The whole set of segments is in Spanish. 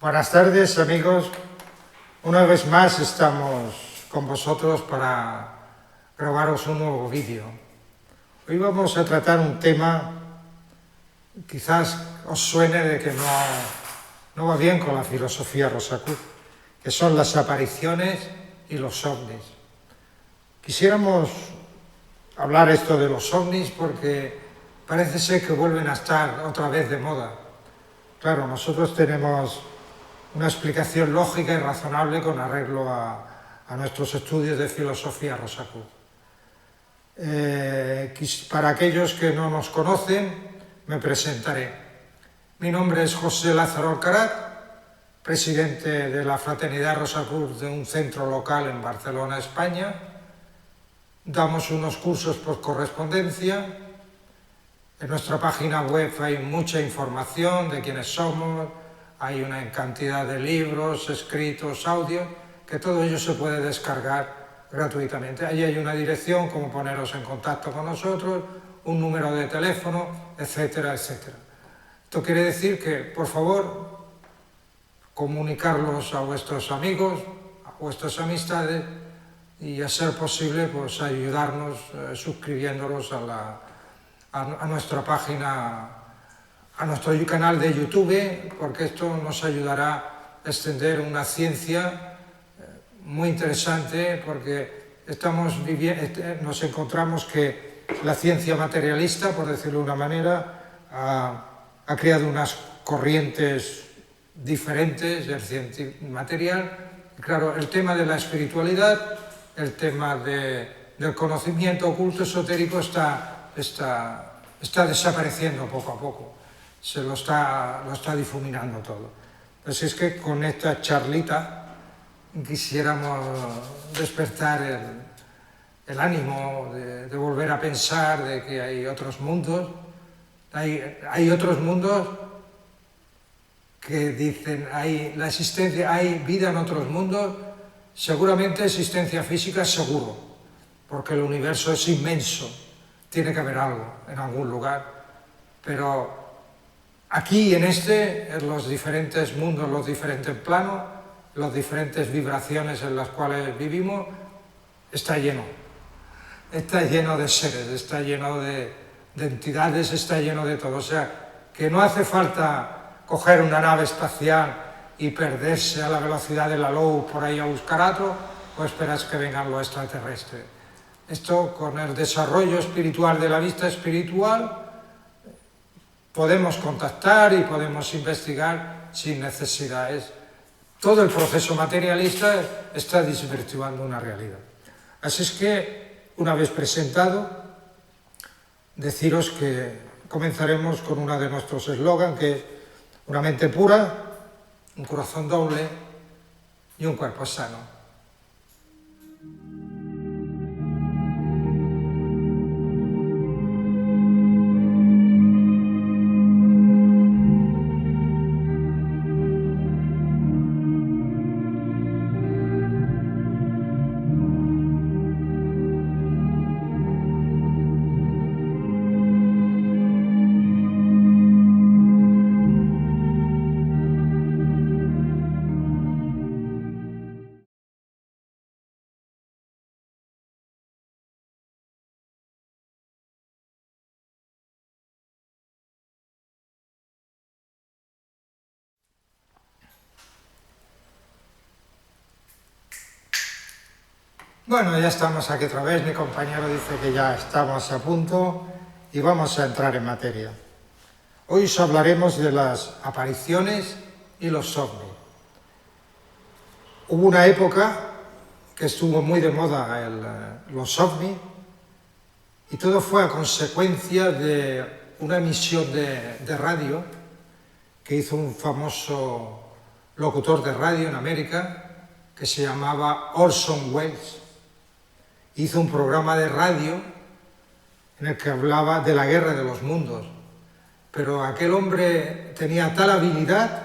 Buenas tardes, amigos. Una vez más estamos con vosotros para grabaros un nuevo vídeo. Hoy vamos a tratar un tema, quizás os suene de que no va bien con la filosofía Rosacruz, que son las apariciones y los ovnis. Quisiéramos hablar esto de los ovnis porque parece ser que vuelven a estar otra vez de moda. Claro, nosotros tenemos una explicación lógica y razonable con arreglo a nuestros estudios de filosofía Rosacruz. Para aquellos que no nos conocen, me presentaré. Mi nombre es José Lázaro Alcaraz, presidente de la Fraternidad Rosacruz de un centro local en Barcelona, España. Damos unos cursos por correspondencia. En nuestra página web hay mucha información de quiénes somos, hay una cantidad de libros, escritos, audios, que todo ello se puede descargar gratuitamente. Ahí hay una dirección, cómo poneros en contacto con nosotros, un número de teléfono, etcétera, etcétera. Esto quiere decir que, por favor, comunicarlos a vuestros amigos, a vuestras amistades y, a ser posible, pues ayudarnos suscribiéndolos a nuestra página, a nuestro canal de YouTube, porque esto nos ayudará a extender una ciencia muy interesante, porque nos encontramos que la ciencia materialista, por decirlo de una manera, ha creado unas corrientes diferentes del ciencia material. Y claro, el tema de la espiritualidad, el tema del conocimiento oculto esotérico está desapareciendo poco a poco, lo está difuminando todo. Así es que con esta charlita quisiéramos despertar el ánimo de volver a pensar de que hay otros mundos, hay otros mundos que dicen hay vida en otros mundos, seguramente existencia física seguro, porque el universo es inmenso. Tiene que haber algo en algún lugar, pero aquí en los diferentes mundos, los diferentes planos, las diferentes vibraciones en las cuales vivimos, está lleno de seres, está lleno de entidades, está lleno de todo. O sea, que no hace falta coger una nave espacial y perderse a la velocidad de la luz por ahí a buscar otro, o esperas que vengan los extraterrestres. Esto, con el desarrollo espiritual de la vista espiritual, podemos contactar y podemos investigar sin necesidades. Todo el proceso materialista está desvirtuando una realidad. Así es que, una vez presentado, deciros que comenzaremos con uno de nuestros eslogans, que es una mente pura, un corazón doble y un cuerpo sano. Bueno, ya estamos aquí otra vez, mi compañero dice que ya estamos a punto y vamos a entrar en materia. Hoy os hablaremos de las apariciones y los ovnis. Hubo una época que estuvo muy de moda los ovnis y todo fue a consecuencia de una emisión de radio que hizo un famoso locutor de radio en América que se llamaba Orson Welles. Hizo un programa de radio en el que hablaba de la guerra de los mundos, pero aquel hombre tenía tal habilidad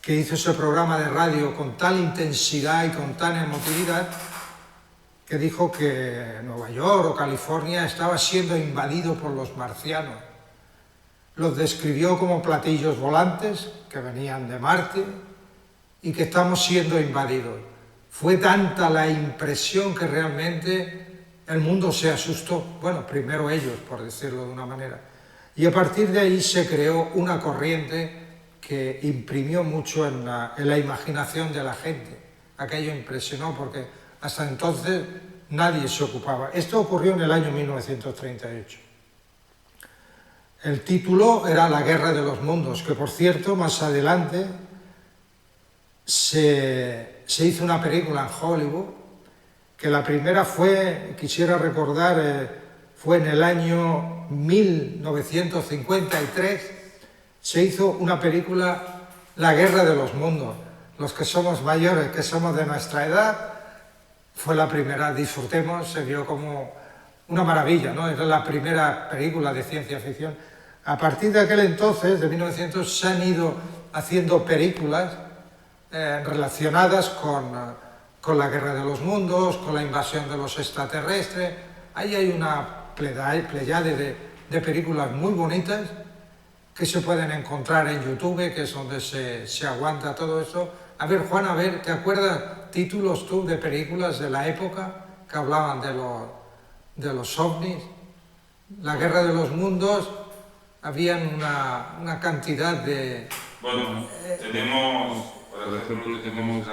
que hizo ese programa de radio con tal intensidad y con tal emotividad que dijo que Nueva York o California estaba siendo invadido por los marcianos. los describió como platillos volantes que venían de Marte y que estamos siendo invadidos. Fue tanta la impresión que realmente el mundo se asustó. Bueno, primero ellos, por decirlo de una manera. Y a partir de ahí se creó una corriente que imprimió mucho en la imaginación de la gente. Aquello impresionó porque hasta entonces nadie se ocupaba. Esto ocurrió en el año 1938. El título era La Guerra de los Mundos, que por cierto, más adelante se hizo una película en Hollywood, que la primera fue, quisiera recordar, fue en el año 1953, se hizo una película, La Guerra de los Mundos. Los que somos mayores, que somos de nuestra edad, fue la primera, disfrutemos, se vio como una maravilla, ¿no? Era la primera película de ciencia ficción. A partir de aquel entonces, de 1900, se han ido haciendo películas relacionadas con la Guerra de los Mundos, con la invasión de los extraterrestres. Ahí hay una pléyade de películas muy bonitas que se pueden encontrar en YouTube, que es donde se aguanta todo eso. A ver, Juan, a ver, ¿te acuerdas títulos tú de películas de la época que hablaban de los ovnis? La Guerra de los Mundos, habían una cantidad de... Bueno, tenemos, por ejemplo, tenemos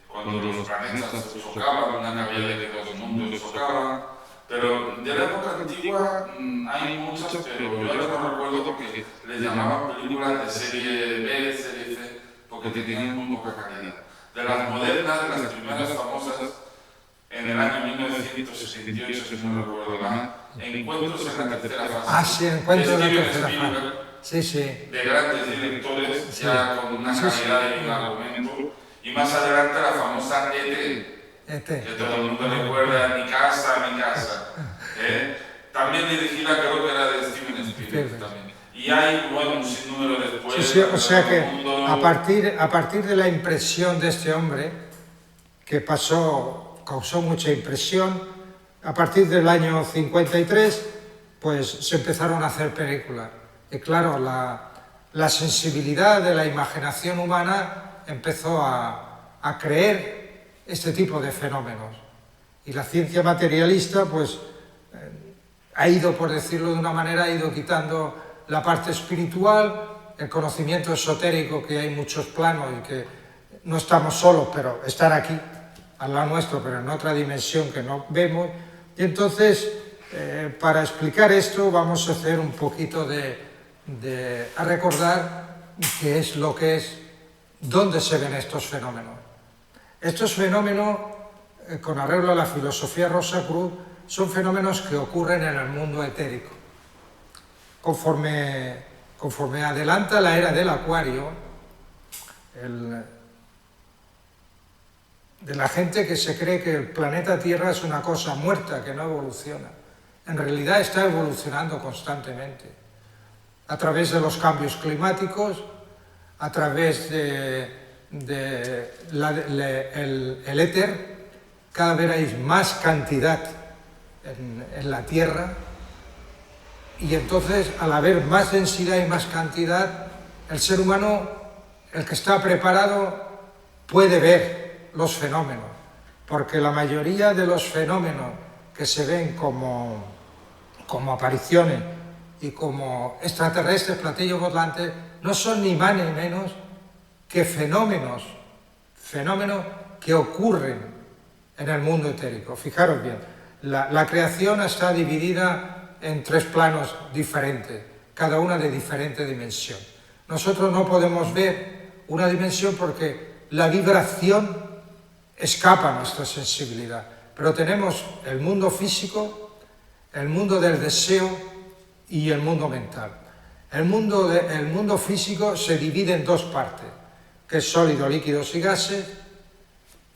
cuando los planetas se chocaban, una nave de los mundos chocaban, pero de la época antigua hay muchas, pero yo ahora no recuerdo que les llamaban películas de serie B, serie C, porque tenían muy poca calidad. De las modernas, de las primeras famosas, en el año 1968, si no recuerdo mal, Encuentros en la tercera fase. Ah, sí, Encuentros en la tercera fase. Sí, sí. De grandes directores, sí, ya con una calidad y un argumento. Y más adelante la famosa ET, que todo el mundo recuerda, Mi casa, mi casa. También dirigida, creo que era de Steven Spielberg también. Y hay, bueno, un sinnúmero después. Sí, sí, o sea que a partir de la impresión de este hombre, que causó mucha impresión, a partir del año 53, pues se empezaron a hacer películas. Y claro, la sensibilidad de la imaginación humana empezó a creer este tipo de fenómenos. Y la ciencia materialista, pues, ha ido, por decirlo de una manera, ha ido quitando la parte espiritual, el conocimiento esotérico, que hay muchos planos y que no estamos solos, pero están aquí, al lado nuestro, pero en otra dimensión que no vemos. Y entonces, para explicar esto, vamos a hacer un poquito a recordar qué es lo que es, dónde se ven estos fenómenos. Estos fenómenos, con arreglo a la filosofía Rosacruz, son fenómenos que ocurren en el mundo etérico. Conforme adelanta la era del Acuario, de la gente que se cree que el planeta Tierra es una cosa muerta, que no evoluciona. En realidad está evolucionando constantemente, a través de los cambios climáticos, a través del éter. Cada vez hay más cantidad en la Tierra, y entonces, al haber más densidad y más cantidad, el ser humano, el que está preparado, puede ver los fenómenos, porque la mayoría de los fenómenos que se ven como apariciones y como extraterrestres, platillos volantes, no son ni más ni menos que fenómenos que ocurren en el mundo etérico. Fijaros bien, la creación está dividida en 3 planos diferentes, cada una de diferente dimensión. Nosotros no podemos ver una dimensión porque la vibración escapa a nuestra sensibilidad, pero tenemos el mundo físico, el mundo del deseo y el mundo mental. El mundo físico se divide en 2 partes, que es sólido, líquidos y gases,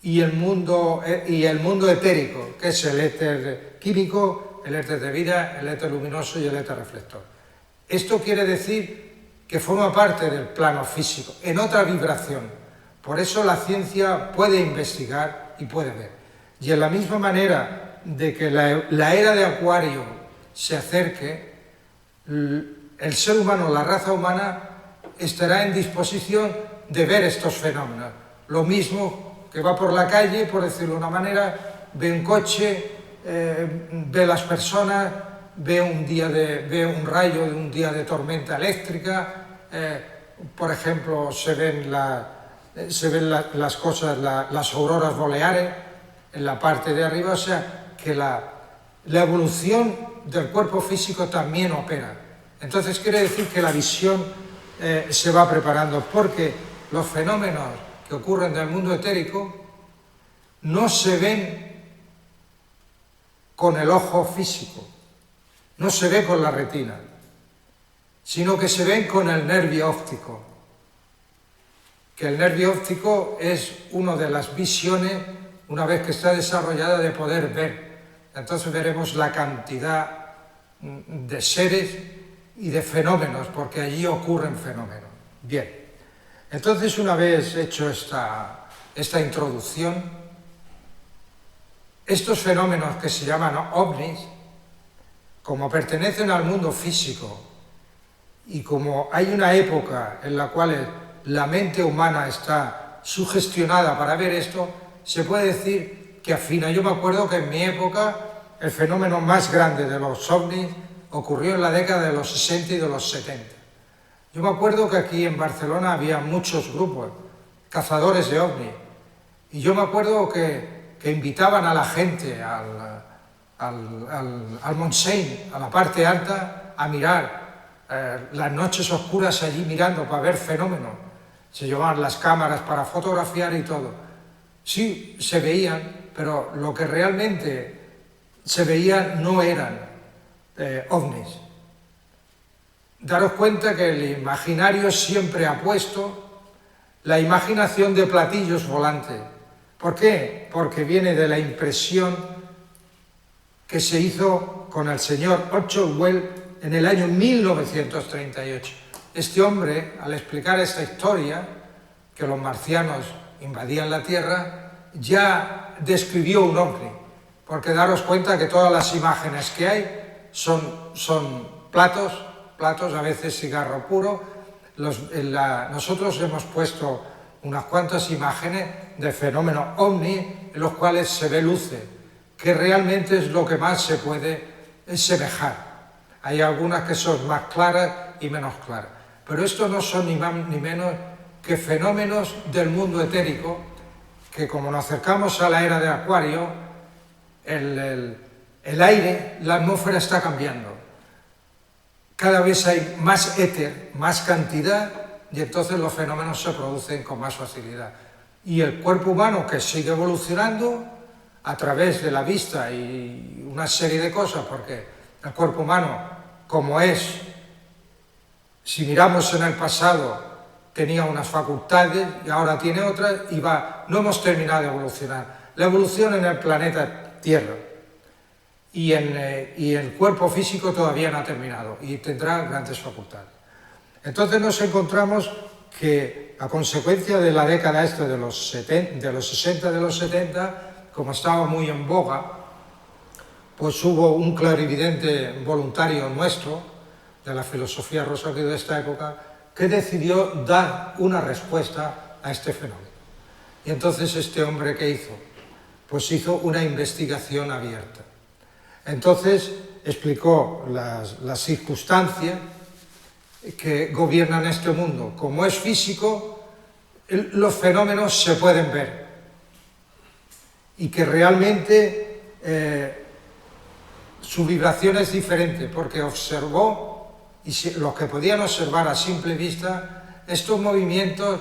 y el mundo etérico, que es el éter químico, el éter de vida, el éter luminoso y el éter reflector. Esto quiere decir que forma parte del plano físico, en otra vibración. Por eso la ciencia puede investigar y puede ver. Y en la misma manera de que la era de Acuario se acerque, el ser humano, la raza humana, estará en disposición de ver estos fenómenos. Lo mismo que va por la calle, por decirlo de una manera, ve un coche, ve las personas, ve un rayo de un día de tormenta eléctrica, por ejemplo, se ven las cosas, las auroras boreales en la parte de arriba, o sea, que la evolución del cuerpo físico también opera. Entonces quiere decir que la visión se va preparando, porque los fenómenos que ocurren del mundo etérico no se ven con el ojo físico, no se ve con la retina, sino que se ven con el nervio óptico, que el nervio óptico es una de las visiones, una vez que está desarrollada, de poder ver. Entonces veremos la cantidad de seres y de fenómenos, porque allí ocurren fenómenos. Bien, entonces una vez hecho esta introducción, estos fenómenos que se llaman ovnis, como pertenecen al mundo físico y como hay una época en la cual la mente humana está sugestionada para ver esto, se puede decir que afina. Yo me acuerdo que en mi época el fenómeno más grande de los ovnis ocurrió en la década de los 60 y de los 70. Yo me acuerdo que aquí en Barcelona había muchos grupos, cazadores de ovnis, y yo me acuerdo que invitaban a la gente al Montseny, a la parte alta, a mirar las noches oscuras allí mirando para ver fenómenos. Se llevaban las cámaras para fotografiar y todo. Sí, se veían, pero lo que realmente se veía no eran ovnis. Daros cuenta que el imaginario siempre ha puesto la imaginación de platillos volantes. ¿Por qué? Porque viene de la impresión que se hizo con el señor Orson Welles en el año 1938. Este hombre, al explicar esta historia, que los marcianos invadían la Tierra, ya describió un ovni, porque daros cuenta que todas las imágenes que hay son platos, a veces cigarro puro. Nosotros hemos puesto unas cuantas imágenes de fenómenos ovni en los cuales se ve luces, que realmente es lo que más se puede semejar. Hay algunas que son más claras y menos claras, pero estos no son ni más ni menos que fenómenos del mundo etérico, que como nos acercamos a la era de Acuario, el aire, la atmósfera está cambiando. Cada vez hay más éter, más cantidad, y entonces los fenómenos se producen con más facilidad. Y el cuerpo humano, que sigue evolucionando a través de la vista y una serie de cosas, porque el cuerpo humano, como es, si miramos en el pasado, tenía unas facultades y ahora tiene otras, y no hemos terminado de evolucionar. La evolución en el planeta Tierra y el cuerpo físico todavía no ha terminado y tendrá grandes facultades. Entonces nos encontramos que, a consecuencia de la década de los 60, de los 70, como estaba muy en boga, pues hubo un clarividente voluntario nuestro, de la filosofía rosarino de esta época, que decidió dar una respuesta a este fenómeno. Y entonces este hombre, ¿qué hizo? Pues hizo una investigación abierta. Entonces explicó las circunstancias que gobiernan este mundo. Como es físico, los fenómenos se pueden ver y que realmente su vibración es diferente, porque observó, y los que podían observar a simple vista, estos movimientos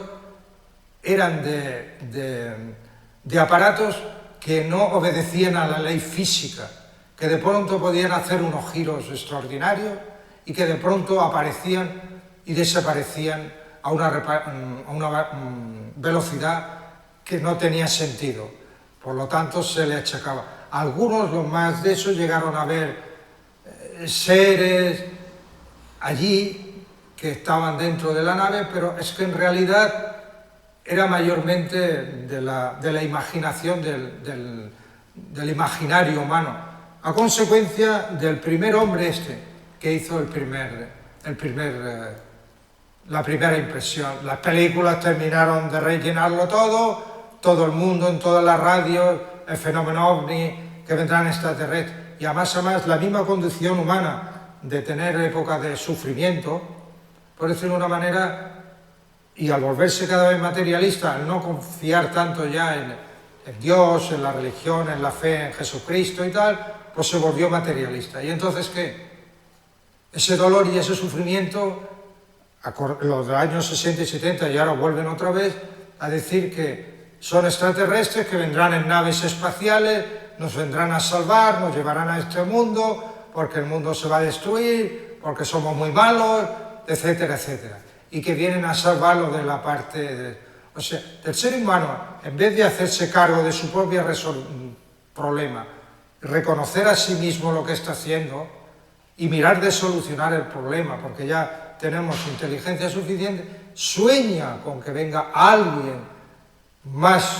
eran de aparatos que no obedecían a la ley física, que de pronto podían hacer unos giros extraordinarios y que de pronto aparecían y desaparecían a una velocidad que no tenía sentido. Por lo tanto, se le achacaba. Algunos, los más de esos, llegaron a ver seres allí que estaban dentro de la nave, pero es que en realidad era mayormente de la imaginación del imaginario humano, a consecuencia del primer hombre que hizo la primera impresión. Las películas terminaron de rellenarlo todo el mundo, en todas las radios, el fenómeno ovni, que vendrán extraterrestres. Y además la misma condición humana de tener épocas de sufrimiento, por decirlo de una manera, y al volverse cada vez materialista, al no confiar tanto ya en Dios, en la religión, en la fe en Jesucristo y tal, pues se volvió materialista. ¿Y entonces qué? Ese dolor y ese sufrimiento, los de los años 60 y 70, y ahora vuelven otra vez a decir que son extraterrestres que vendrán en naves espaciales, nos vendrán a salvar, nos llevarán a este mundo, porque el mundo se va a destruir, porque somos muy malos, etcétera, etcétera. Y que vienen a salvarlo de la parte o sea, del ser humano, en vez de hacerse cargo de su propio problema, reconocer a sí mismo lo que está haciendo y mirar de solucionar el problema, porque ya tenemos inteligencia suficiente, sueña con que venga alguien más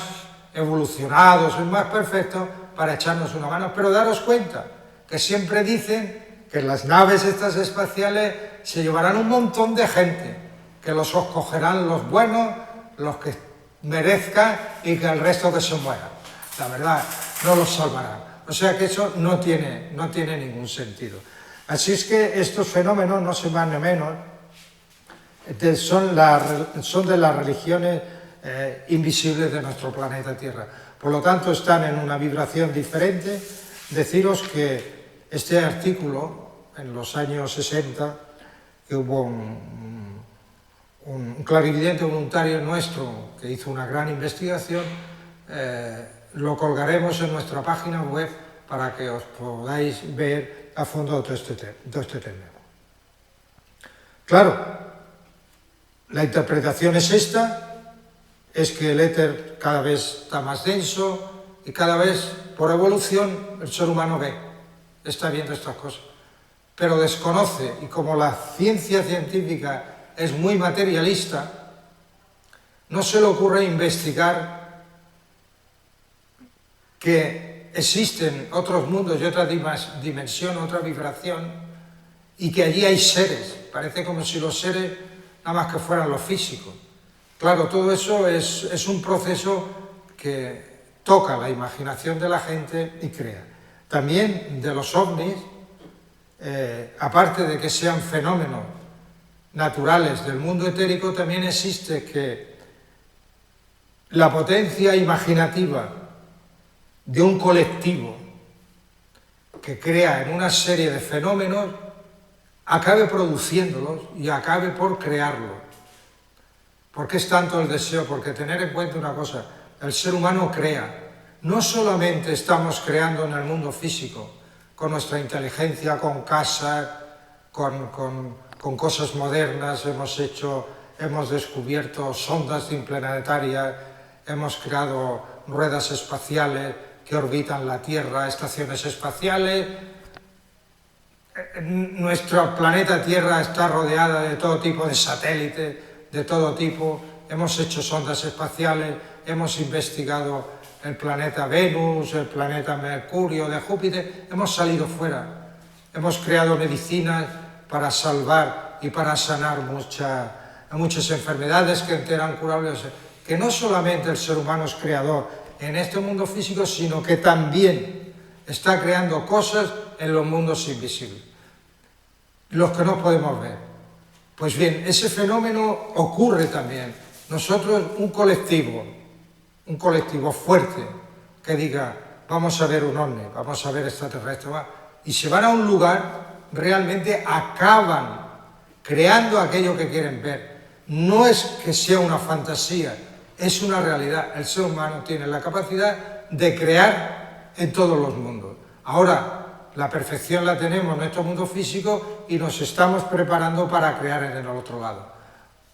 evolucionado, más perfecto, para echarnos una mano. Pero daros cuenta que siempre dicen que las naves estas espaciales se llevarán un montón de gente, que los escogerán los buenos, los que merezcan, y que el resto que se mueran. La verdad, no los salvarán. O sea que eso no tiene ningún sentido. Así es que estos fenómenos, no se van de menos, son de las religiones invisibles de nuestro planeta Tierra. Por lo tanto, están en una vibración diferente. Deciros que este artículo, en los años 60, que hubo un clarividente voluntario nuestro que hizo una gran investigación, lo colgaremos en nuestra página web para que os podáis ver a fondo todo este tema. Claro, la interpretación es esta, es que el éter cada vez está más denso y cada vez, por evolución, el ser humano está viendo estas cosas, pero desconoce, y como la ciencia científica es muy materialista, no se le ocurre investigar que existen otros mundos y otra dimensión, otra vibración, y que allí hay seres. Parece como si los seres nada más que fueran lo físico. Claro, todo eso es un proceso que toca la imaginación de la gente y crea. También de los ovnis, aparte de que sean fenómenos naturales del mundo etérico, también existe que la potencia imaginativa de un colectivo que crea en una serie de fenómenos acabe produciéndolos y acabe por crearlos. ¿Por qué es tanto el deseo? Porque tener en cuenta una cosa, el ser humano crea. No solamente estamos creando en el mundo físico, con nuestra inteligencia, con casas, con cosas modernas, hemos descubierto sondas interplanetarias, hemos creado ruedas espaciales que orbitan la Tierra, estaciones espaciales. Nuestro planeta Tierra está rodeada de todo tipo de satélites, de todo tipo. Hemos hecho sondas espaciales, hemos investigado el planeta Venus, el planeta Mercurio, de Júpiter, hemos salido fuera. Hemos creado medicinas para salvar y para sanar muchas enfermedades que eran curables. Que no solamente el ser humano es creador en este mundo físico, sino que también está creando cosas en los mundos invisibles, los que no podemos ver. Pues bien, ese fenómeno ocurre también. Nosotros, un colectivo fuerte, que diga, vamos a ver un ovni, vamos a ver extraterrestres, y se van a un lugar, realmente acaban creando aquello que quieren ver. No es que sea una fantasía, es una realidad. El ser humano tiene la capacidad de crear en todos los mundos. Ahora, la perfección la tenemos en nuestro mundo físico y nos estamos preparando para crear en el otro lado.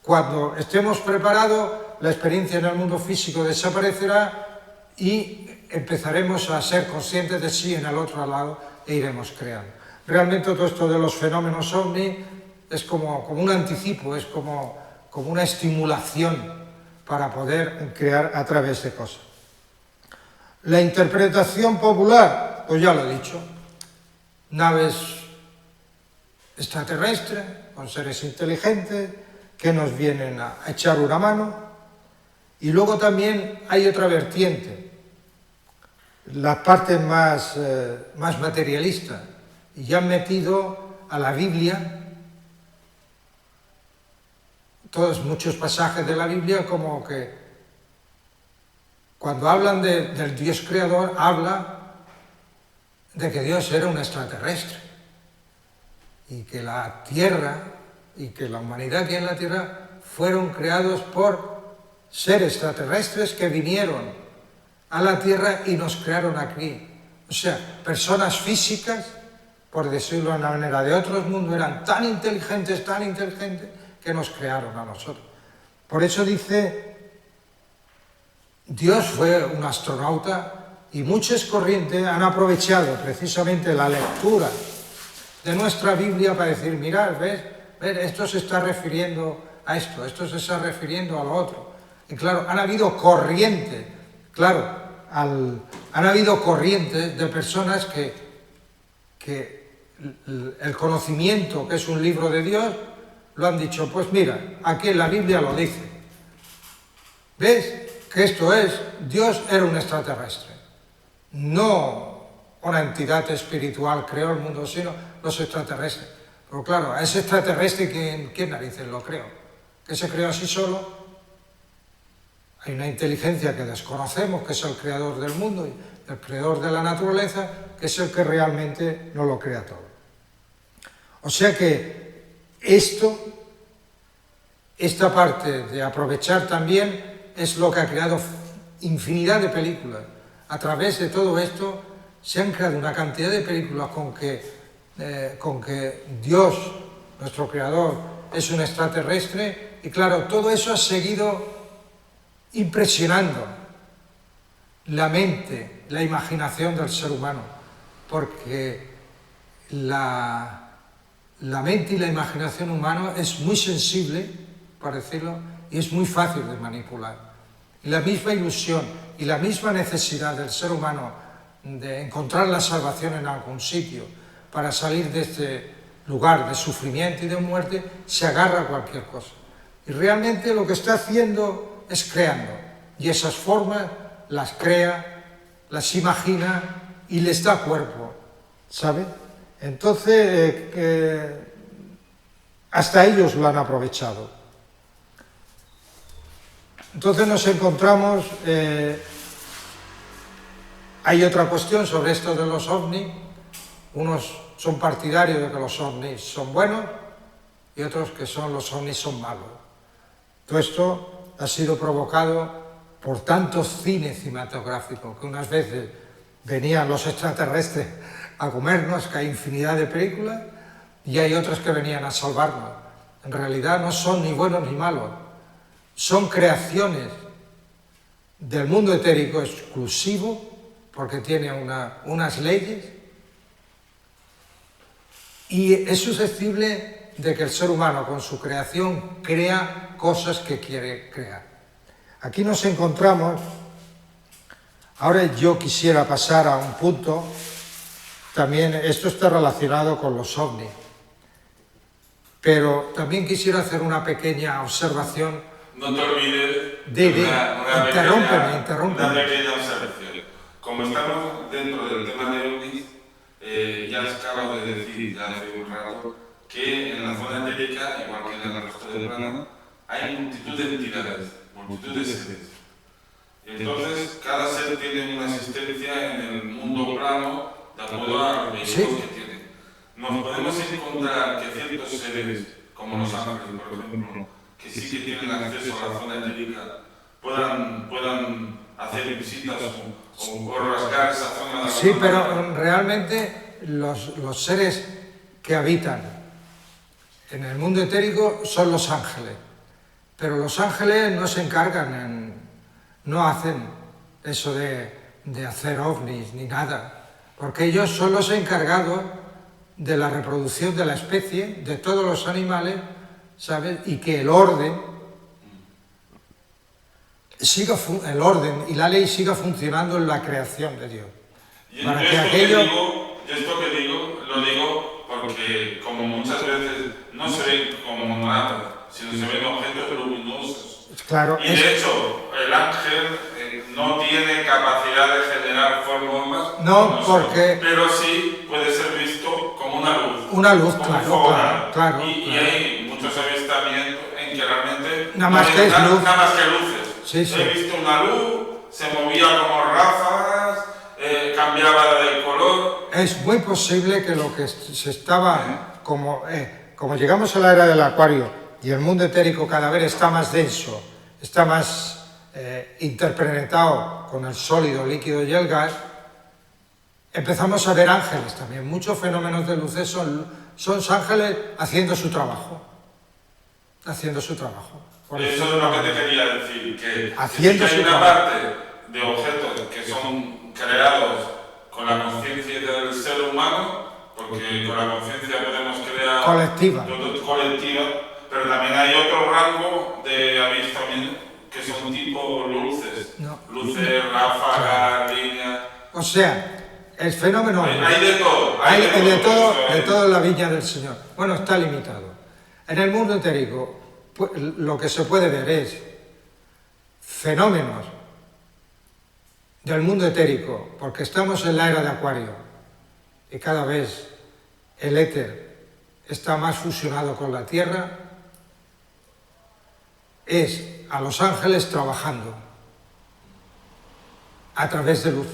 Cuando estemos preparados, la experiencia en el mundo físico desaparecerá y empezaremos a ser conscientes de sí en el otro lado e iremos creando. Realmente todo esto de los fenómenos ovni es como un anticipo, es como una estimulación para poder crear a través de cosas. La interpretación popular, pues ya lo he dicho, naves extraterrestres, con seres inteligentes que nos vienen a echar una mano. Y luego también hay otra vertiente, la parte más materialista, y ya han metido a la Biblia, muchos pasajes de la Biblia, como que cuando hablan del Dios creador, habla de que Dios era un extraterrestre y que la tierra y que la humanidad que hay en la tierra fueron creados por seres extraterrestres que vinieron a la tierra y nos crearon aquí. O sea, personas físicas, por decirlo de una manera, de otros mundos, eran tan inteligentes, que nos crearon a nosotros. Por eso dice, Dios fue un astronauta y muchas corrientes han aprovechado precisamente la lectura de nuestra Biblia para decir, mirad, ¿ves? Esto se está refiriendo a esto se está refiriendo a lo otro. Y claro, han habido corrientes, han habido corrientes de personas que el conocimiento, que es un libro de Dios, lo han dicho, pues mira, aquí en la Biblia lo dice. ¿Ves? Que esto es, Dios era un extraterrestre. No una entidad espiritual creó el mundo, sino los extraterrestres. Pero claro, a ese extraterrestre, ¿quién narices lo creó? ¿Que se creó así solo? Hay una inteligencia que desconocemos, que es el creador del mundo y el creador de la naturaleza, que es el que realmente nos lo crea todo. O sea que esta parte de aprovechar también es lo que ha creado infinidad de películas. A través de todo esto se han creado una cantidad de películas con que Dios, nuestro creador, es un extraterrestre, y claro, todo eso ha seguido impresionando la mente, la imaginación del ser humano, porque la mente y la imaginación humana es muy sensible, para decirlo, y es muy fácil de manipular. Y la misma ilusión y la misma necesidad del ser humano de encontrar la salvación en algún sitio para salir de este lugar de sufrimiento y de muerte, se agarra a cualquier cosa. Y realmente lo que está haciendo es creando. Y esas formas las crea, las imagina y les da cuerpo, ¿sabe? Entonces, hasta ellos lo han aprovechado. Entonces nos encontramos, hay otra cuestión sobre esto de los ovnis. Unos son partidarios de que los ovnis son buenos y otros que los ovnis son malos. Todo esto ha sido provocado por tanto cine cinematográfico, que unas veces venían los extraterrestres a comernos, que hay infinidad de películas, y hay otras que venían a salvarnos. En realidad no son ni buenos ni malos, son creaciones del mundo etérico exclusivo, porque tiene unas leyes, y es susceptible de que el ser humano con su creación crea cosas que quiere crear. Aquí nos encontramos, ahora yo quisiera pasar a un punto, también esto está relacionado con los ovnis, pero también quisiera hacer una pequeña observación. No te olvides interrúmpeme. Una pequeña observación. Como estamos dentro del tema de ovnis, ya les acabo de decir ya hace un rato que en la zona etérica, igual que en el resto del plano, hay multitud de entidades, multitud de seres. Entonces, cada ser tiene una existencia en el mundo plano de acuerdo a los vehículos que tiene. Nos podemos encontrar que ciertos seres, como los ángeles, por ejemplo, que sí que tienen acceso a la zona etérica, puedan hacer visitas o rasgar esa zona de la Sí, pero realmente los seres que habitan en el mundo etérico son los ángeles. Pero los ángeles no se encargan, no hacen eso de hacer ovnis ni nada, porque ellos son los encargados de la reproducción de la especie, de todos los animales, ¿sabes? Y que el orden y la ley siga funcionando en la creación de Dios. Esto que digo, lo digo porque porque como muchas veces no se ven como nada, sino se ven objetos luminosos. Claro, y de hecho, el ángel no tiene capacidad de generar formas, no, porque... pero sí puede ser visto como una luz. Una luz, claro. Y hay muchos avistamientos en que realmente nada más que luces. Sí, sí. He visto una luz, se movía como ráfagas, cambiaba de color. Es muy posible que lo que se estaba, como llegamos a la era del acuario y el mundo etérico cada vez está más denso, está más interpenetrado con el sólido, líquido y el gas, empezamos a ver ángeles también. Muchos fenómenos de luces son ángeles haciendo su trabajo. Por eso es lo que te quería decir, que hay una parte de objetos que son creados con la conciencia del ser humano, porque con la conciencia podemos crear colectiva, pero también hay otro rango de avistamiento que son tipo luces, luces, ráfagas, líneas. O sea, el fenómeno... Hay de todo. Hay de todo en la viña del Señor. Bueno, está limitado. En el mundo etérico, lo que se puede ver es fenómenos del mundo etérico, porque estamos en la era de Acuario y cada vez el éter está más fusionado con la Tierra, es a los ángeles trabajando a través de luz,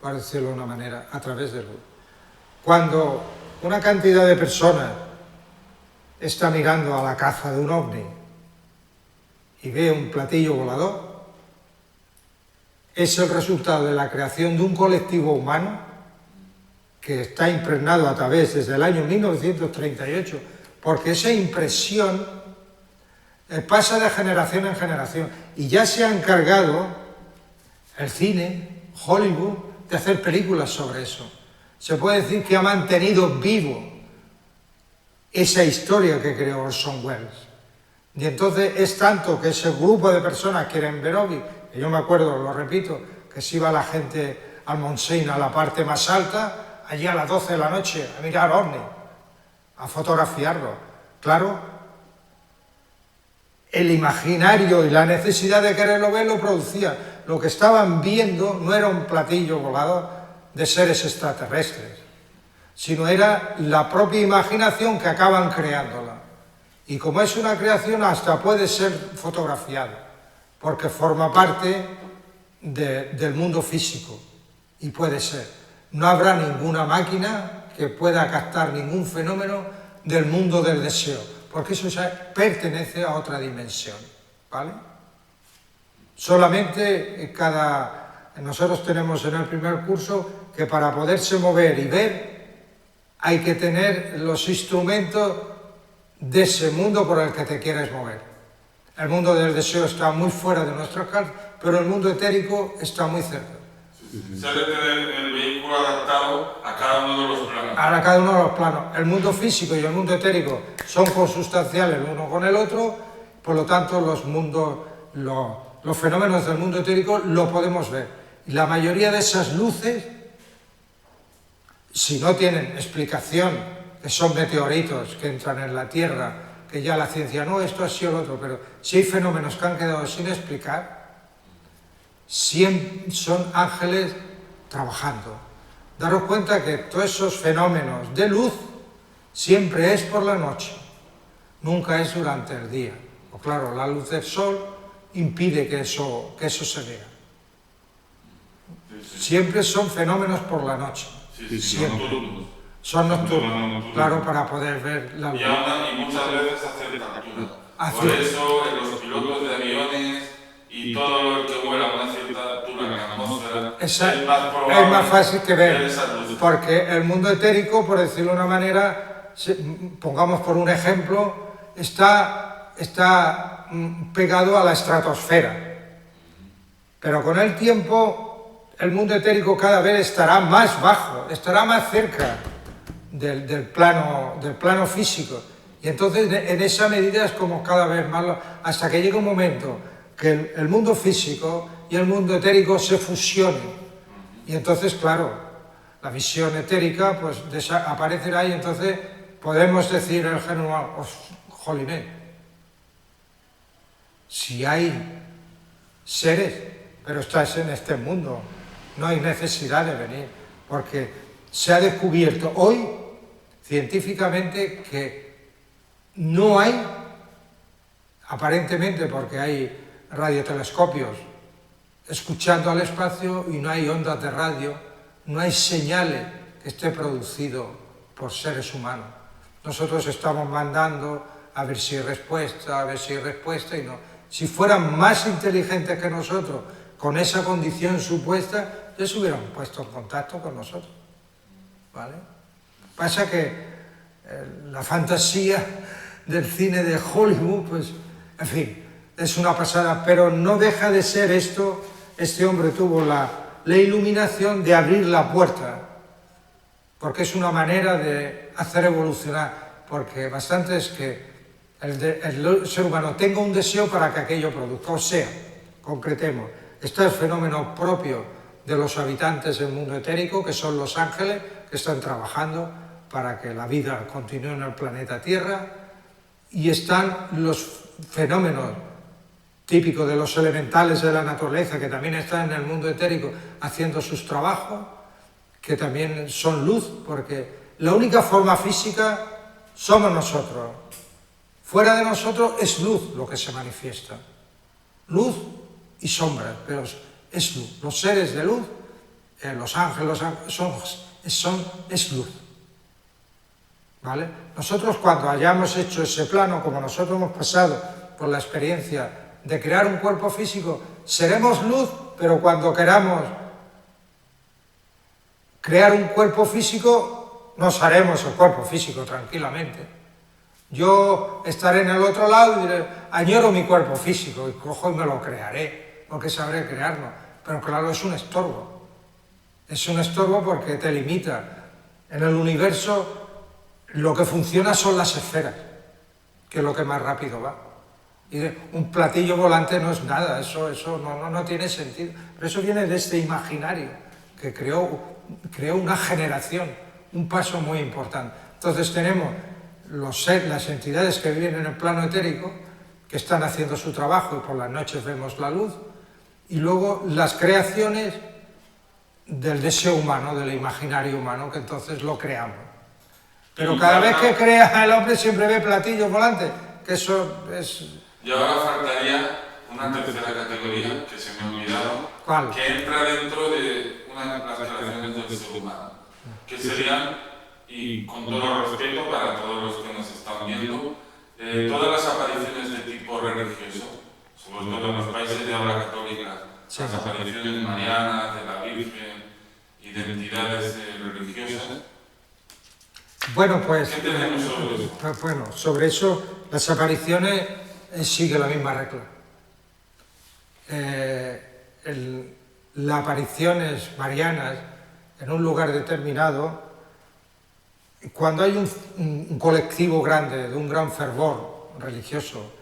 por decirlo de una manera, a través de luz. Cuando una cantidad de personas está mirando a la caza de un ovni y ve un platillo volador, es el resultado de la creación de un colectivo humano que está impregnado a través desde el año 1938, porque esa impresión pasa de generación en generación y ya se ha encargado el cine, Hollywood, de hacer películas sobre eso. Se puede decir que ha mantenido vivo esa historia que creó Orson Welles. Y entonces es tanto que ese grupo de personas quieren ver ovnis, que yo me acuerdo, lo repito, que se iba la gente al Montseny, a la parte más alta, allí a las 12 de la noche, a mirar ovnis, a fotografiarlo. Claro, el imaginario y la necesidad de quererlo ver lo producía. Lo que estaban viendo no era un platillo volador de seres extraterrestres, sino era la propia imaginación que acaban creándola. Y como es una creación, hasta puede ser fotografiada, porque forma parte del mundo físico, y puede ser. No habrá ninguna máquina que pueda captar ningún fenómeno del mundo del deseo, porque eso ya pertenece a otra dimensión, ¿vale? Solamente nosotros tenemos en el primer curso que para poderse mover y ver hay que tener los instrumentos de ese mundo por el que te quieres mover. El mundo del deseo está muy fuera de nuestro alcance, pero el mundo etérico está muy cerca. Se debe tener el vehículo adaptado a cada uno de los planos. A cada uno de los planos. El mundo físico y el mundo etérico son consustanciales el uno con el otro, por lo tanto los fenómenos del mundo etérico lo podemos ver. Y la mayoría de esas luces, si no tienen explicación, que son meteoritos que entran en la Tierra, que ya la ciencia, no, esto ha sido lo otro, pero si hay fenómenos que han quedado sin explicar, siempre son ángeles trabajando. Daros cuenta que todos esos fenómenos de luz siempre es por la noche, nunca es durante el día. O claro, la luz del sol impide que eso se vea. Siempre son fenómenos por la noche. Siempre. Son nocturnos, claro, para poder ver la luz. Y muchas veces hacer captura. Por eso los pilotos de aviones y todo el que vuela a una cierta altura en la atmósfera es más fácil que ver, porque el mundo etérico, por decirlo de una manera, pongamos por un ejemplo, está pegado a la estratosfera, pero con el tiempo el mundo etérico cada vez estará más bajo, estará más cerca del plano físico, y entonces en esa medida es como cada vez más, hasta que llega un momento que el mundo físico y el mundo etérico se fusionen, y entonces claro, la visión etérica, pues aparecerá y entonces podemos decir el género humano, joliné, si hay seres, pero estás en este mundo, no hay necesidad de venir, porque se ha descubierto hoy científicamente que no hay, aparentemente porque hay radiotelescopios escuchando al espacio y no hay ondas de radio, no hay señales que esté producido por seres humanos. Nosotros estamos mandando a ver si hay respuesta, y no. Si fueran más inteligentes que nosotros, con esa condición supuesta, ya se hubieran puesto en contacto con nosotros, ¿vale? Pasa que la fantasía del cine de Hollywood, pues, en fin, es una pasada, pero no deja de ser esto. Este hombre tuvo la iluminación de abrir la puerta, porque es una manera de hacer evolucionar, porque bastante es que el ser humano tenga un deseo para que aquello produzca, o sea, concretemos, este es el fenómeno propio de los habitantes del mundo etérico, que son los ángeles, que están trabajando para que la vida continúe en el planeta Tierra, y están los fenómenos típicos de los elementales de la naturaleza, que también están en el mundo etérico haciendo sus trabajos, que también son luz, porque la única forma física somos nosotros. Fuera de nosotros es luz lo que se manifiesta. Luz y sombra, pero es luz. Los seres de luz, los ángeles, es luz. ¿Vale? Nosotros, cuando hayamos hecho ese plano, como nosotros hemos pasado por la experiencia de crear un cuerpo físico, seremos luz, pero cuando queramos crear un cuerpo físico, nos haremos el cuerpo físico tranquilamente. Yo estaré en el otro lado y diré, añoro mi cuerpo físico, y cojo y me lo crearé, porque sabré crearlo. Pero claro, es un estorbo. Es un estorbo porque te limita. En el universo lo que funciona son las esferas, que es lo que más rápido va. Y un platillo volante no es nada, eso no tiene sentido. Pero eso viene de este imaginario que creó una generación, un paso muy importante. Entonces tenemos las entidades que viven en el plano etérico, que están haciendo su trabajo y por las noches vemos la luz, y luego las creaciones del deseo humano, del imaginario humano, que entonces lo creamos. Pero cada vez que crea el hombre siempre ve platillos volantes, que eso es... Y ahora faltaría una tercera categoría que se me ha olvidado, ¿Cuál? que entra dentro de una de las creaciones del ser humano, que serían, y con todo respeto para todos los que nos están viendo, todas las apariciones de tipo religioso, sobre todo en los países de habla católica, sí, las apariciones marianas, de la Virgen y de entidades religiosas. Bueno, pues, ¿Qué tenemos sobre eso? Bueno, sobre eso, las apariciones sigue la misma regla. Las apariciones marianas en un lugar determinado, cuando hay un colectivo grande, de un gran fervor religioso,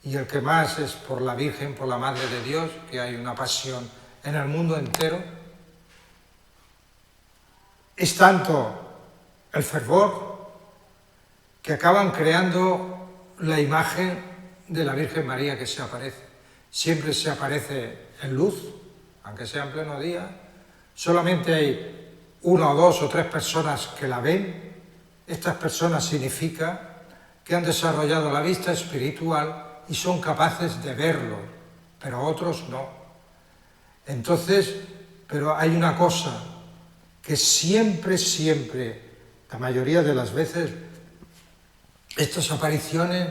y el que más es por la Virgen, por la Madre de Dios, que hay una pasión en el mundo entero, es tanto el fervor que acaban creando la imagen de la Virgen María que se aparece. Siempre se aparece en luz, aunque sea en pleno día. Solamente hay 1 o 2 o 3 personas que la ven. Estas personas significa que han desarrollado la vista espiritual y son capaces de verlo, pero otros no. Entonces, pero hay una cosa, que siempre, la mayoría de las veces, estas apariciones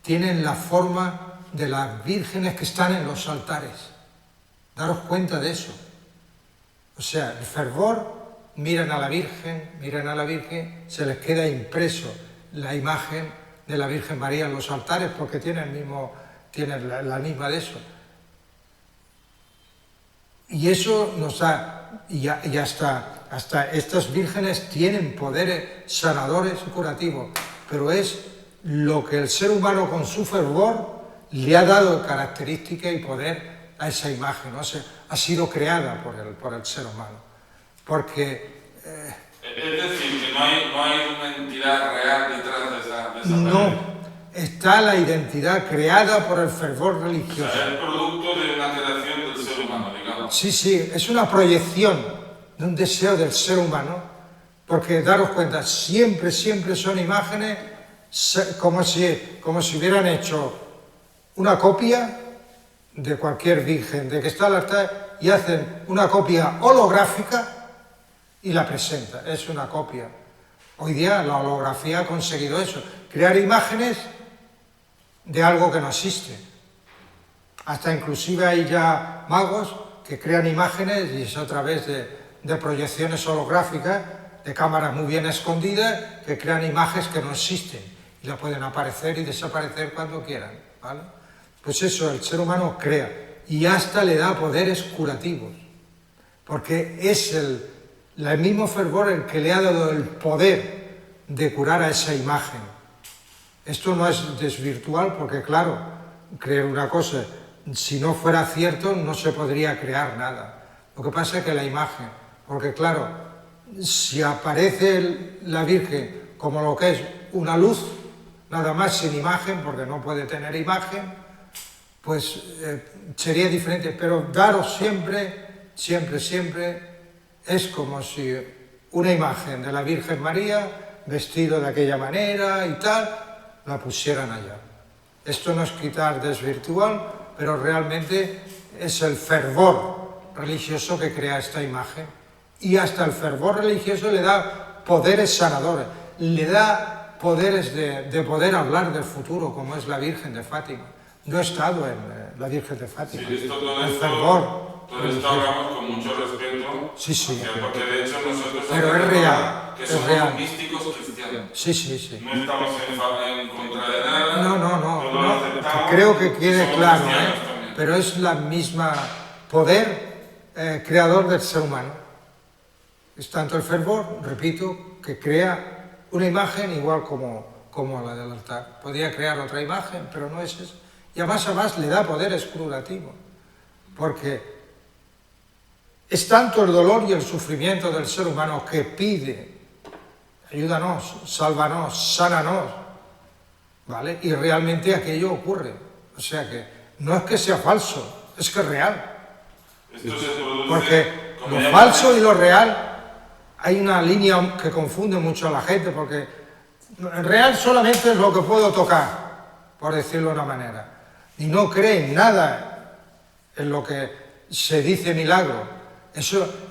tienen la forma de las vírgenes que están en los altares. Daros cuenta de eso. O sea, el fervor, miran a la Virgen, se les queda impreso la imagen de la Virgen María en los altares porque tienen la misma de eso. Y eso nos da, y hasta estas vírgenes tienen poderes sanadores y curativos, pero es lo que el ser humano con su fervor le ha dado característica y poder a esa imagen, ¿no? Ha sido creada por el ser humano, porque Es decir, que no hay una entidad real detrás de esa No, pared. está la identidad creada por el fervor religioso. O sea, es producto de una creación del ser humano, digamos. Sí, sí, es una proyección de un deseo del ser humano, porque daros cuenta, siempre son imágenes como si hubieran hecho una copia de cualquier virgen, de que está al altar, y hacen una copia holográfica y la presenta, es una copia. Hoy día la holografía ha conseguido eso, crear imágenes de algo que no existe. Hasta inclusive hay ya magos que crean imágenes y es a través de proyecciones holográficas, de cámaras muy bien escondidas, que crean imágenes que no existen y la pueden aparecer y desaparecer cuando quieran, ¿vale? Pues eso, el ser humano crea y hasta le da poderes curativos, porque es el mismo fervor el que le ha dado el poder de curar a esa imagen. Esto no es desvirtual porque, claro, creer una cosa, si no fuera cierto, no se podría crear nada. Lo que pasa es que la imagen, porque claro, si aparece la Virgen como lo que es una luz, nada más sin imagen, porque no puede tener imagen, pues sería diferente. Pero daros siempre, es como si una imagen de la Virgen María, vestido de aquella manera y tal, la pusieran allá. Esto no es quitar desvirtual, pero realmente es el fervor religioso que crea esta imagen. Y hasta el fervor religioso le da poderes sanadores, le da poderes de poder hablar del futuro, como es la Virgen de Fátima. No he estado en la Virgen de Fátima. Sí, todo esto hablamos con mucho respeto. Sí. Porque de hecho nosotros pero es real, que es somos real. místicos cristianos. Sí. No estamos en contra de nada. No. Creo que quede claro, pero es la misma poder creador del ser humano. Es tanto el fervor, repito, que crea una imagen igual como la del altar. Podría crear otra imagen, pero no es eso. Y además le da poderes curativos, porque es tanto el dolor y el sufrimiento del ser humano que pide, ayúdanos, sálvanos, sánanos, ¿vale? Y realmente aquello ocurre. O sea que no es que sea falso, es que es real. Esto se produce, porque lo falso y lo real, hay una línea que confunde mucho a la gente, porque el real solamente es lo que puedo tocar, por decirlo de una manera. Y no creen nada en lo que se dice milagro.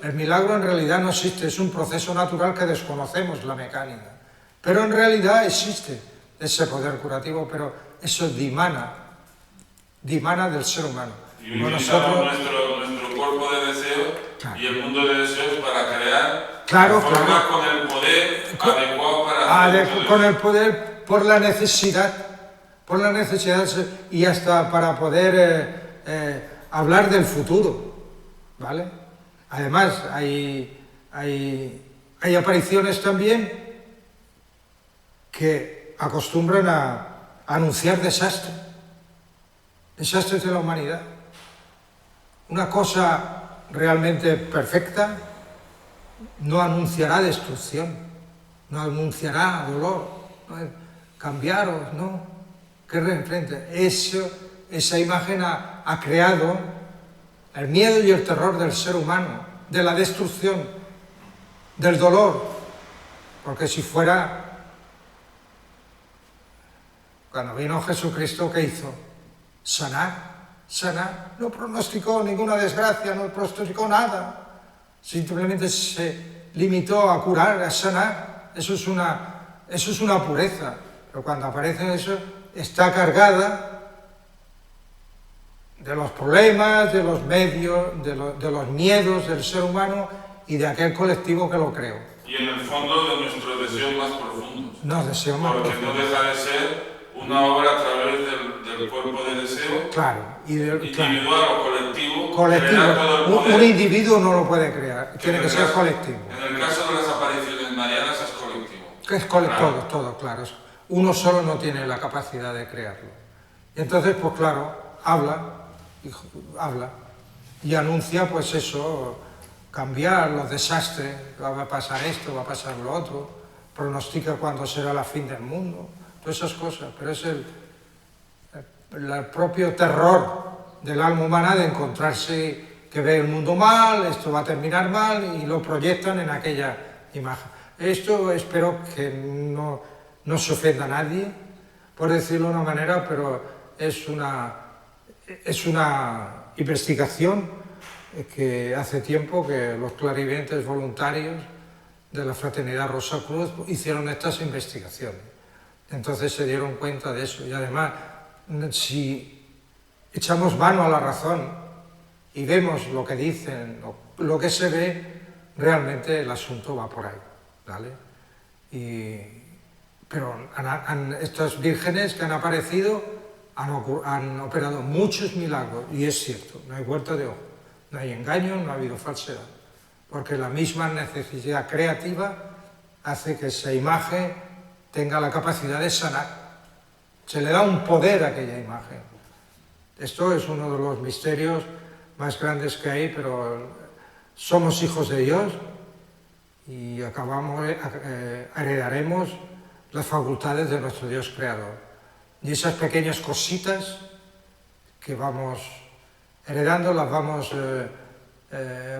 El milagro en realidad no existe, es un proceso natural que desconocemos, la mecánica. Pero en realidad existe ese poder curativo, pero eso dimana del ser humano. Y utilizamos nuestro cuerpo de deseo y el mundo de deseos para crear formas con el poder adecuado para con el poder, por la necesidad y hasta para poder hablar del futuro, ¿vale? Además, hay apariciones también que acostumbran a anunciar desastres de la humanidad. Una cosa realmente perfecta no anunciará destrucción, no anunciará dolor, cambiaros, ¿no? ¿Qué enfrente? Esa imagen ha creado el miedo y el terror del ser humano, de la destrucción, del dolor, porque si fuera, cuando vino Jesucristo, ¿qué hizo? Sanar, no pronosticó ninguna desgracia, no pronosticó nada, simplemente se limitó a curar, a sanar. Eso es una pureza, pero cuando aparece eso, está cargada de los problemas, de los medios, de los miedos del ser humano y de aquel colectivo que lo creó. Y en el fondo de nuestros deseos más profundos. Porque no deja de ser una obra a través del cuerpo de deseo. Claro. Individual o colectivo. Un individuo no lo puede crear, tiene que ser colectivo. En el caso de las apariciones marianas es colectivo. Es colectivo, todo, claro. Uno solo no tiene la capacidad de crearlo. Y entonces, pues claro, habla y anuncia, pues eso, cambiar los desastres, va a pasar esto, va a pasar lo otro, pronostica cuándo será la fin del mundo, todas esas cosas, pero es el propio terror del alma humana de encontrarse que ve el mundo mal, esto va a terminar mal y lo proyectan en aquella imagen. Esto espero que no se ofenda a nadie, por decirlo de una manera, pero es una investigación que hace tiempo que los clarividentes voluntarios de la Fraternidad Rosa Cruz hicieron estas investigaciones. Entonces se dieron cuenta de eso y además si echamos mano a la razón y vemos lo que dicen, lo que se ve, realmente el asunto va por ahí, ¿vale? Pero estas vírgenes que han aparecido han operado muchos milagros y es cierto, no hay vuelta de ojo, no hay engaño, no ha habido falsedad, porque la misma necesidad creativa hace que esa imagen tenga la capacidad de sanar. Se le da un poder a aquella imagen. Esto es uno de los misterios más grandes que hay, pero somos hijos de Dios y heredaremos las facultades de nuestro Dios creador. Y esas pequeñas cositas que vamos heredando, las vamos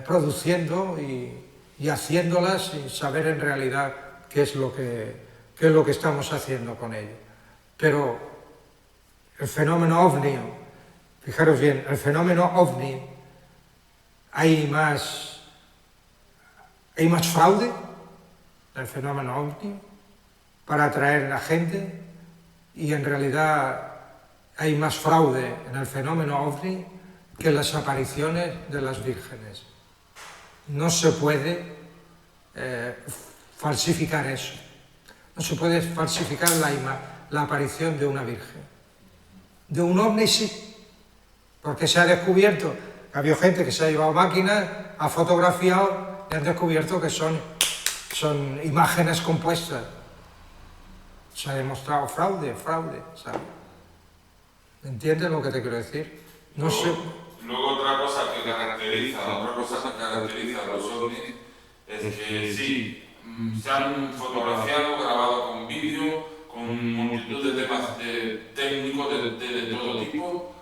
produciendo y haciéndolas sin saber en realidad qué es lo que estamos haciendo con ello. Pero el fenómeno ovni, fijaros bien, el fenómeno ovni, hay más fraude en el fenómeno ovni para atraer a la gente y en realidad hay más fraude en el fenómeno ovni que las apariciones de las vírgenes. No se puede falsificar eso, no se puede falsificar la aparición de una virgen. De un ovni sí, porque se ha descubierto, ha habido gente que se ha llevado máquinas, ha fotografiado y han descubierto que son imágenes compuestas. Se ha demostrado fraude, ¿sabes? ¿Entiendes lo que te quiero decir? No sé. Luego otra cosa que caracteriza a los ovnis es que sí, se han fotografiado, grabado con vídeo, con multitud de temas técnicos de todo tipo,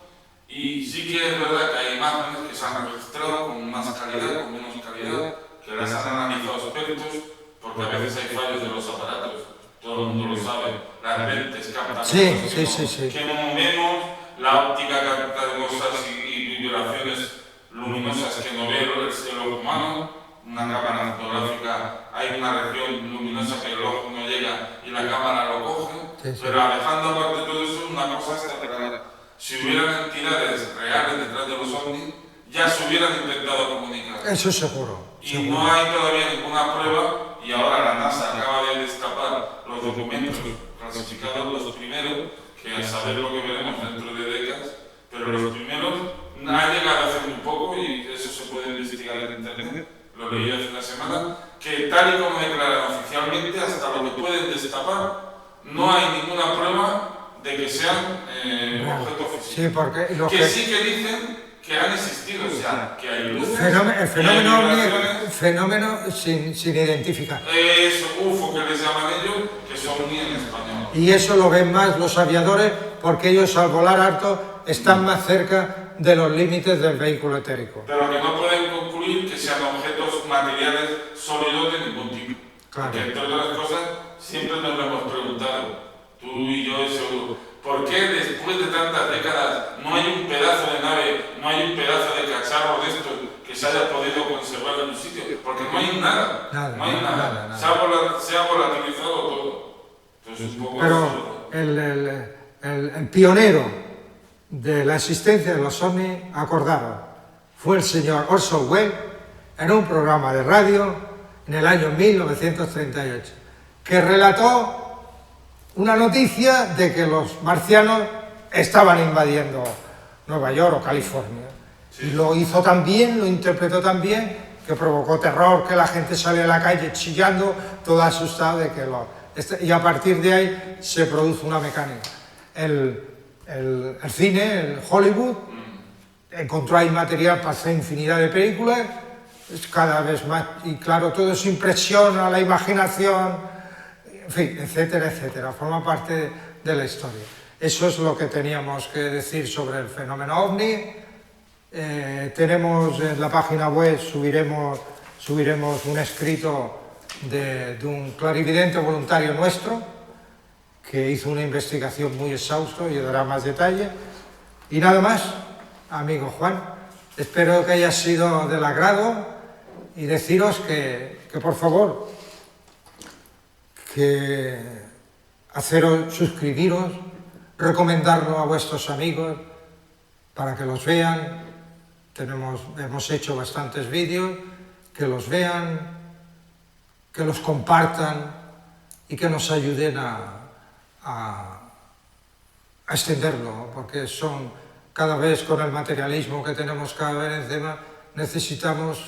y sí que es verdad que hay imágenes que se han registrado con más calidad, con menos calidad, que las han analizado expertos, porque a veces hay fallos de los aparatos, todo el mundo lo sabe, las lentes captan sí. que movemos, la óptica capta cosas y vibraciones luminosas que no ve el ojo humano. Una cámara fotográfica, hay una región luminosa que el ojo no llega y la cámara lo coge, pero alejando aparte de todo eso, una cosa está clara. Si hubieran entidades reales detrás de los ovnis, ya se hubieran intentado comunicar. Eso seguro. Y no hay todavía ninguna prueba, y ahora la NASA acaba de destapar los documentos clasificados, los primeros, que a saber lo que veremos dentro de décadas, pero los primeros han llegado hace muy poco, y eso se puede investigar en internet, lo leí hace una semana, que tal y como declaran oficialmente, hasta lo que pueden destapar, no hay ninguna prueba de que sean objetos físicos. Sí, porque sí que dicen que han existido, o sea, que hay luces, el fenómeno ovni, fenómeno sin identificar. Eso, UFO que les llaman ellos, que son ni en español. Y eso lo ven más los aviadores, porque ellos al volar alto están más cerca de los límites del vehículo etérico. Pero que no pueden concluir que sean objetos materiales sólidos de ningún tipo. Claro. Que entre otras cosas siempre nos lo hemos preguntado, tú y yo seguro, ¿por qué después de tantas décadas no hay un pedazo de nave, no hay un pedazo de cacharro de estos que se haya podido conservar en un sitio? Porque no hay nada, no hay nada. Se ha volatilizado todo. Entonces, un poco pero el pionero de la existencia de los ovnis, acordaron, fue el señor Orson Welles en un programa de radio en el año 1938, que relató una noticia de que los marcianos estaban invadiendo Nueva York o California. Y lo hizo tan bien, lo interpretó tan bien, que provocó terror, que la gente salió a la calle chillando, todo asustado de que y a partir de ahí se produce una mecánica. El cine, el Hollywood, encontró ahí material para hacer infinidad de películas es cada vez más, y claro, todo eso impresiona la imaginación, en fin, etcétera, etcétera, forma parte de la historia. Eso es lo que teníamos que decir sobre el fenómeno OVNI. Tenemos en la página web, subiremos un escrito de un clarividente voluntario nuestro, que hizo una investigación muy exhausta y dará más detalle. Y nada más, amigo Juan, espero que haya sido del agrado y deciros que por favor, que suscribiros, recomendarlo a vuestros amigos para que los vean. Hemos hecho bastantes vídeos, que los vean, que los compartan y que nos ayuden a extenderlo, porque cada vez con el materialismo que tenemos cada vez encima, necesitamos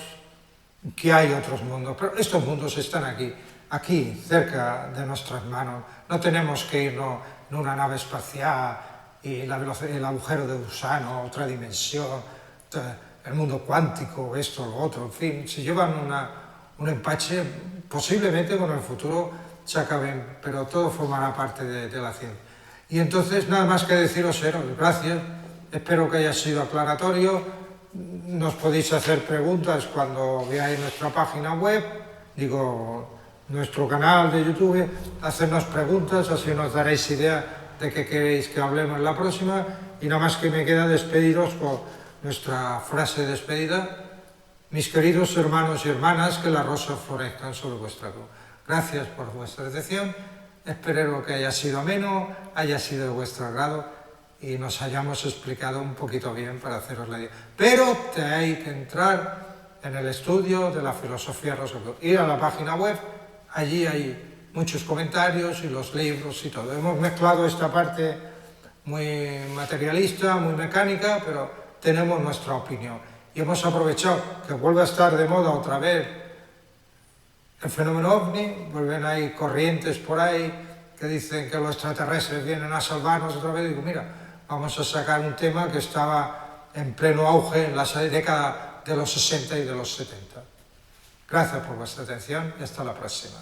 que hay otros mundos, pero estos mundos están aquí, cerca de nuestras manos. No tenemos que irnos en una nave espacial y el agujero de gusano, otra dimensión, el mundo cuántico, esto, lo otro, en fin, se llevan un empache, posiblemente con el futuro se acaben, pero todo formará parte de la ciencia. Y entonces, nada más que deciros, gracias, espero que haya sido aclaratorio, nos podéis hacer preguntas cuando veáis nuestra página web, nuestro canal de YouTube, hacernos preguntas, así nos daréis idea de qué queréis que hablemos en la próxima, y nada más que me queda despediros con nuestra frase de despedida: mis queridos hermanos y hermanas, que las rosas florezcan sobre vuestra cruz. Gracias por vuestra atención, espero que haya sido ameno, haya sido de vuestro agrado y nos hayamos explicado un poquito bien para haceros la idea. Pero hay que entrar en el estudio de la filosofía Rosacruz, ir a la página web, allí hay muchos comentarios y los libros y todo. Hemos mezclado esta parte muy materialista, muy mecánica, pero tenemos nuestra opinión. Y hemos aprovechado que vuelve a estar de moda otra vez el fenómeno OVNI, vuelven ahí corrientes por ahí que dicen que los extraterrestres vienen a salvarnos otra vez. Digo, mira, vamos a sacar un tema que estaba en pleno auge en la década de los 60 y de los 70. Gracias por vuestra atención y hasta la próxima.